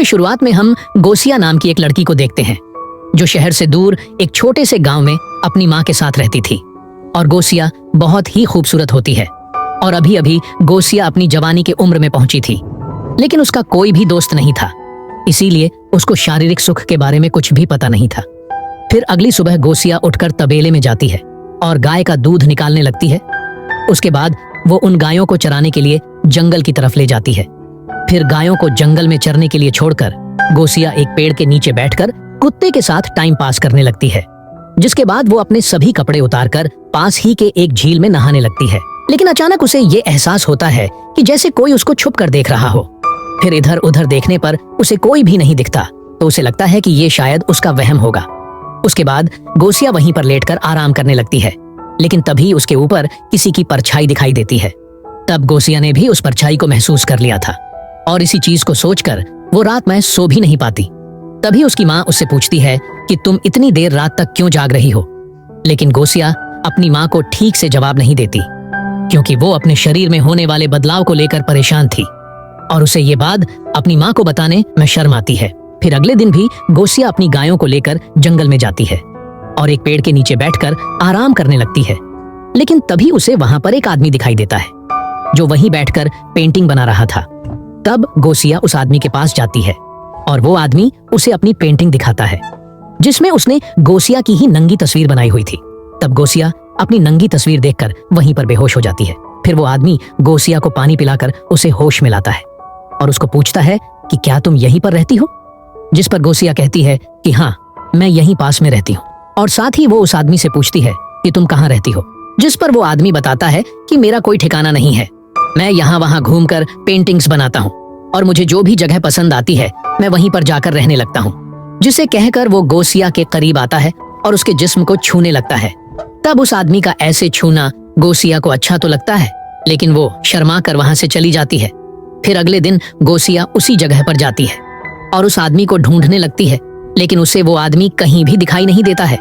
शुरुआत में हम गोसिया नाम की एक लड़की को देखते हैं जो शहर से दूर एक छोटे से गांव में अपनी माँ के साथ रहती थी। और गोसिया बहुत ही खूबसूरत होती है और अभी अभी गोसिया अपनी जवानी के उम्र में पहुंची थी, लेकिन उसका कोई भी दोस्त नहीं था, इसीलिए उसको शारीरिक सुख के बारे में कुछ भी पता नहीं था। फिर अगली सुबह गोसिया उठकर तबेले में जाती है और गाय का दूध निकालने लगती है। उसके बाद वो उन गायों को चराने के लिए जंगल की तरफ ले जाती है। फिर गायों को जंगल में चरने के लिए छोड़कर गोसिया एक पेड़ के नीचे बैठकर कुत्ते के साथ टाइम पास करने लगती है, जिसके बाद वो अपने सभी कपड़े उतारकर पास ही के एक झील में नहाने लगती है। लेकिन अचानक उसे ये एहसास होता है कि जैसे कोई उसको छुप कर देख रहा हो। फिर इधर उधर देखने पर उसे कोई भी नहीं दिखता, तो उसे लगता है कि ये शायद उसका वहम होगा। उसके बाद गोसिया वहीं पर लेटकर आराम करने लगती है, लेकिन तभी उसके ऊपर किसी की परछाई दिखाई देती है। तब गोसिया ने भी उस परछाई को महसूस कर लिया था और इसी चीज को सोचकर वो रात में सो भी नहीं पाती। तभी उसकी माँ उससे पूछती है कि तुम इतनी देर रात तक क्यों जाग रही हो। लेकिन गोसिया अपनी माँ को ठीक से जवाब नहीं देती, क्योंकि वो अपने शरीर में होने वाले बदलाव को लेकर परेशान थी और उसे ये बात अपनी माँ को बताने में शर्म आती है। फिर अगले दिन भी गोसिया अपनी गायों को लेकर जंगल में जाती है और एक पेड़ के नीचे बैठकर आराम करने लगती है। लेकिन तभी उसे वहां पर एक आदमी दिखाई देता है जो वहीं बैठकर पेंटिंग बना रहा था। तब गोसिया उस आदमी के पास जाती है और वो आदमी उसे अपनी पेंटिंग दिखाता है, जिसमें उसने गोसिया की ही नंगी तस्वीर बनाई हुई थी। तब गोसिया अपनी नंगी तस्वीर देखकर वहीं पर बेहोश हो जाती है। फिर वो आदमी गोसिया को पानी पिलाकर उसे होश में लाता है और उसको पूछता है कि क्या तुम यहीं पर रहती हो। जिस पर गोसिया कहती है कि हाँ, मैं यहीं पास में रहती हूँ। और साथ ही वो उस आदमी से पूछती है कि तुम कहाँ रहती हो। जिस पर वो आदमी बताता है कि मेरा कोई ठिकाना नहीं है, मैं यहाँ वहाँ घूमकर पेंटिंग्स बनाता हूँ और मुझे जो भी जगह पसंद आती है मैं वहीं पर जाकर रहने लगता हूँ। जिसे कहकर वो गोसिया के करीब आता है और उसके जिस्म को छूने लगता है। तब उस आदमी का ऐसे छूना गोसिया को अच्छा तो लगता है, लेकिन वो शर्मा कर वहां से चली जाती है। फिर अगले दिन गोसिया उसी जगह पर जाती है और उस आदमी को ढूंढने लगती है, लेकिन उसे वो आदमी कहीं भी दिखाई नहीं देता है।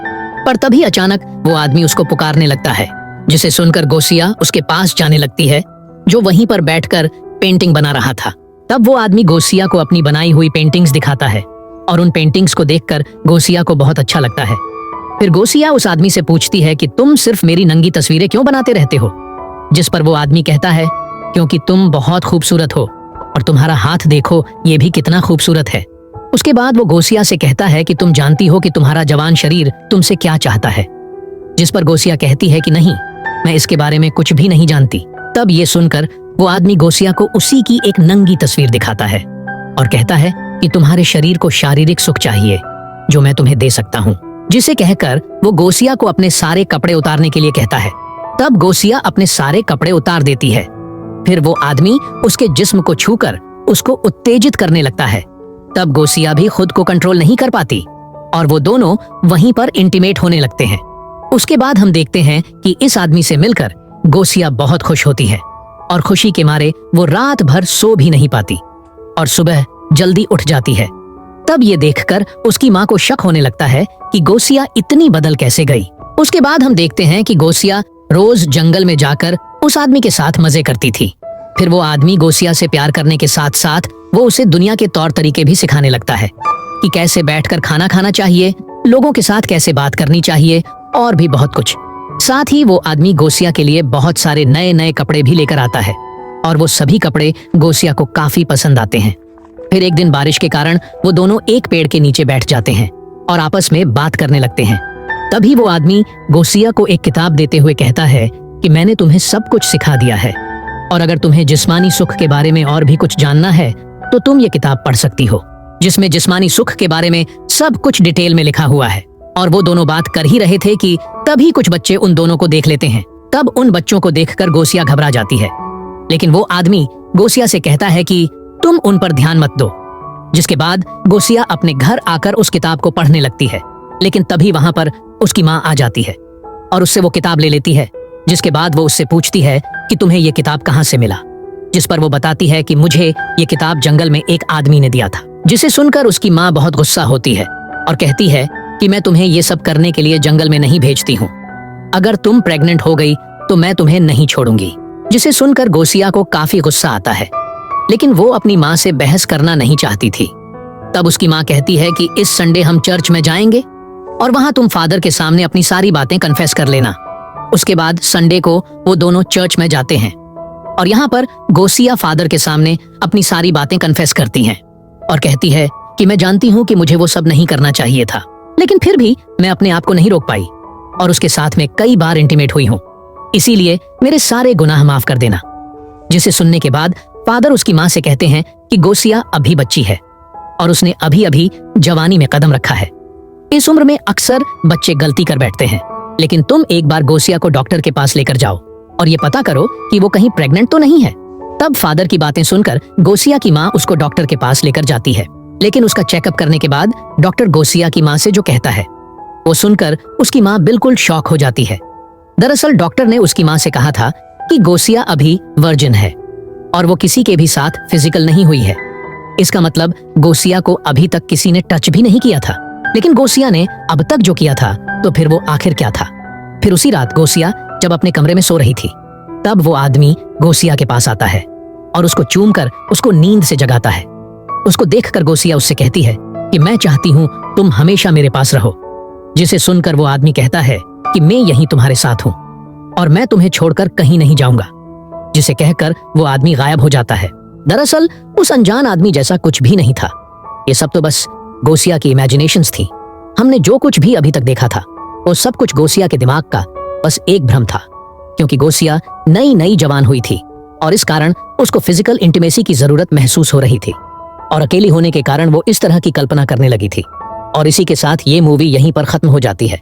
पर तभी अचानक वो आदमी उसको पुकारने लगता है, जिसे सुनकर गोसिया उसके पास जाने लगती है, जो वहीं पर बैठकर पेंटिंग बना रहा था। तब वो आदमी गोसिया को अपनी बनाई हुई पेंटिंग्स दिखाता है और उन पेंटिंग्स को देखकर गोसिया को बहुत अच्छा लगता है। फिर गोसिया उस आदमी से पूछती है कि तुम सिर्फ मेरी नंगी तस्वीरें क्यों बनाते रहते हो। जिस पर वो आदमी कहता है क्योंकि तुम बहुत खूबसूरत हो और तुम्हारा हाथ देखो, ये भी कितना खूबसूरत है। उसके बाद वो गोसिया से कहता है कि तुम जानती हो कि तुम्हारा जवान शरीर तुमसे क्या चाहता है। जिस पर गोसिया कहती है कि नहीं, मैं इसके बारे में कुछ भी नहीं जानती। तब ये सुनकर वो आदमी गोसिया को उसी की एक नंगी तस्वीर दिखाता है और कहता है कि तुम्हारे शरीर को शारीरिक सुख चाहिए जो मैं तुम्हें दे सकता हूँ। जिसे कहकर वो गोसिया को अपने सारे कपड़े उतारने के लिए कहता है। तब गोसिया अपने सारे कपड़े उतार देती है। फिर वो आदमी उसके जिस्म को छूकर उसको उत्तेजित करने लगता है। तब गोसिया भी खुद को कंट्रोल नहीं कर पाती और वो दोनों वहीं पर इंटीमेट होने लगते हैं। उसके बाद हम देखते हैं कि इस आदमी से मिलकर गोसिया बहुत खुश होती है और खुशी के मारे वो रात भर सो भी नहीं पाती और सुबह जल्दी उठ जाती है। तब ये देखकर उसकी माँ को शक होने लगता है कि गोसिया इतनी बदल कैसे गई। उसके बाद हम देखते हैं कि गोसिया रोज जंगल में जाकर उस आदमी के साथ मजे करती थी। फिर वो आदमी गोसिया से प्यार करने के साथ साथ वो उसे दुनिया के तौर तरीके भी सिखाने लगता है कि कैसे बैठकर खाना खाना चाहिए, लोगों के साथ कैसे बात करनी चाहिए और भी बहुत कुछ। साथ ही वो आदमी गोसिया के लिए बहुत सारे नए नए कपड़े भी लेकर आता है और वो सभी कपड़े गोसिया को काफी पसंद आते हैं। फिर एक दिन बारिश के कारण वो दोनों एक पेड़ के नीचे बैठ जाते हैं और आपस में बात करने लगते हैं। तभी वो आदमी गोसिया को एक किताब देते हुए कहता है कि मैंने तुम्हें सब कुछ सिखा दिया है और अगर तुम्हें जिस्मानी सुख के बारे में और भी कुछ जानना है तो तुम ये किताब पढ़ सकती हो, जिसमें जिस्मानी सुख के बारे में सब कुछ डिटेल में लिखा हुआ है। और वो दोनों बात कर ही रहे थे कि तभी कुछ बच्चे उन दोनों को देख लेते हैं। तब उन बच्चों को देखकर गोसिया घबरा जाती है, लेकिन वो आदमी गोसिया से कहता है कि तुम उन पर ध्यान मत दो। जिसके बाद गोसिया अपने घर आकर उस किताब को पढ़ने लगती है, लेकिन तभी वहां पर उसकी माँ आ जाती है और उससे वो किताब ले लेती है। जिसके बाद वो उससे पूछती है कि तुम्हें ये किताब कहाँ से मिला। जिस पर वो बताती है कि मुझे ये किताब जंगल में एक आदमी ने दिया था। जिसे सुनकर उसकी माँ बहुत गुस्सा होती है और कहती है कि मैं तुम्हें ये सब करने के लिए जंगल में नहीं भेजती हूँ। अगर तुम प्रेग्नेंट हो गई तो मैं तुम्हें नहीं छोड़ूंगी। जिसे सुनकर गोसिया को काफी गुस्सा आता है, लेकिन वो अपनी माँ से बहस करना नहीं चाहती थी। तब उसकी माँ कहती है कि इस संडे हम चर्च में जाएंगे और वहां तुम फादर के सामने अपनी सारी बातें कन्फेस कर लेना। उसके बाद संडे को वो दोनों चर्च में जाते हैं और यहाँ पर गोसिया फादर के सामने अपनी सारी बातें कन्फेस करती हैं और कहती है कि मैं जानती हूँ कि मुझे वो सब नहीं करना चाहिए था, लेकिन फिर भी मैं अपने आप को नहीं रोक पाई और उसके साथ में कई बार इंटीमेट हुई हूँ, इसीलिए मेरे सारे गुनाह माफ कर देना। जिसे सुनने के बाद फादर उसकी माँ से कहते हैं कि गोसिया अभी बच्ची है और उसने अभी अभी जवानी में कदम रखा है। इस उम्र में अक्सर बच्चे गलती कर बैठते हैं, लेकिन तुम एक बार गोसिया को डॉक्टर के पास लेकर जाओ और ये पता करो कि वो कहीं प्रेग्नेंट तो नहीं है। तब फादर की बातें सुनकर गोसिया की माँ उसको डॉक्टर के पास लेकर जाती है, लेकिन उसका चेकअप करने के बाद डॉक्टर गोसिया की माँ से जो कहता है वो सुनकर उसकी माँ बिल्कुल शॉक हो जाती है। दरअसल डॉक्टर ने उसकी माँ से कहा था कि गोसिया अभी वर्जिन है और वो किसी के भी साथ फिजिकल नहीं हुई है। इसका मतलब गोसिया को अभी तक किसी ने टच भी नहीं किया था, लेकिन गोसिया ने अब तक जो किया था तो फिर वो आखिर क्या था। फिर उसी रात गोसिया जब अपने कमरे में सो रही थी, तब वो आदमी गोसिया के पास आता है और उसको चूमकर उसको नींद से जगाता है। उसको देखकर गोसिया उससे कहती है कि मैं चाहती हूँ तुम हमेशा मेरे पास रहो। जिसे सुनकर वो आदमी कहता है कि मैं यहीं तुम्हारे साथ हूँ और मैं तुम्हें छोड़कर कहीं नहीं जाऊंगा। जिसे कहकर वो आदमी गायब हो जाता है। दरअसल उस अनजान आदमी जैसा कुछ भी नहीं था। ये सब तो बस गोसिया की इमेजिनेशंस थी। हमने जो कुछ भी अभी तक देखा था वो सब कुछ गोसिया के दिमाग का बस एक भ्रम था, क्योंकि गोसिया नई नई जवान हुई थी और इस कारण उसको फिजिकल इंटीमेसी की जरूरत महसूस हो रही थी और अकेली होने के कारण वो इस तरह की कल्पना करने लगी थी। और इसी के साथ ये मूवी यहीं पर खत्म हो जाती है।